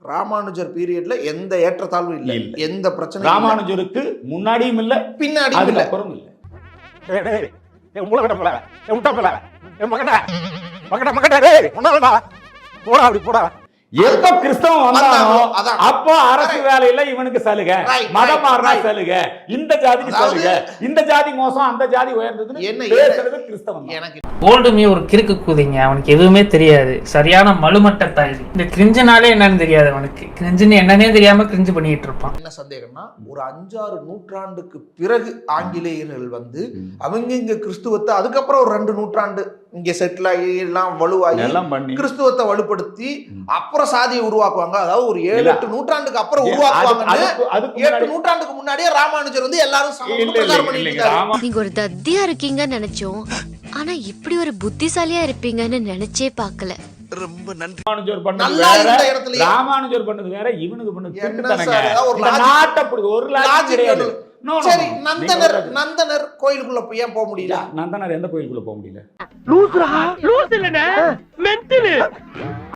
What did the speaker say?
ராமானுஜர் பீரியட்ல எந்த ஏற்றத்தாழ்வும் இல்லை, எந்த பிரச்சனையும் ராமானுஜருக்கு முன்னாடியும் இல்ல பின்னாடியும் இல்ல. அப்புறம் இல்ல. எப்ப கிறிஸ்தவம் வந்தானோ அப்போ அரசு வேலையில இவனுக்கு சலுகை, மதம் மாறினா சலுகை, இந்த ஜாதிக்கு சலுகை, இந்த ஜாதி மோசம் அந்த ஜாதி உயர்ந்ததுன்னு என்ன பேசுறது கிறிஸ்தவம். எனக்கு ஓல்டுமே ஒரு கிறுக்கு கூதிங்க, அவனுக்கு எதுவுமே தெரியாது, சரியான மலுமட்ட தாய். இந்த கிரிஞ்சுனாலே என்னன்னு தெரியாது அவனுக்கு, கிரிஞ்சுன்னு என்னன்னே தெரியாம கிரிஞ்சு பண்ணிட்டு இருப்பான். என்ன சந்தேகம்னா, ஒரு 5-6 நூற்றாண்டுக்கு பிறகு ஆங்கிலேயர்கள் வந்து அவங்க இங்க கிறிஸ்துவத்தை அதுக்கப்புறம் ஒரு 2 நூற்றாண்டு இங்க செட்டில் ஆகி எல்லாம் வலுவாகி கிறிஸ்துவத்தை வலுப்படுத்தி அப்புறம் சாதியை உருவாக்குவாங்க. அதாவது ஒரு 7-8 நூற்றாண்டுக்கு அப்புறம் உருவாக்குவாங்க. 8 நூற்றாண்டுக்கு முன்னாடியே ராமானுஜர் வந்து எல்லாரும் பிரச்சாரம் பண்ணிட்டு இருக்காரு. நீங்க ஒரு தத்தியா இருக்கீங்கன்னு நினைச்சோம், ஆனா இப்படி ஒரு புத்திசாலியா இருப்பீங்கன்னு நினைச்சே பார்க்கல. ரொம்ப நன்றி. ராமானுஜர் பண்ணது வேற, இவனுக்கு பண்ணது நாட்டப்படி ஒரு லாஜிக் கிடையாது. சரி, நந்தனர் கோயிலுக்குள்ள ஏன் போக முடியல? நந்தனர் எந்த கோயிலுக்குள்ள போக முடியல?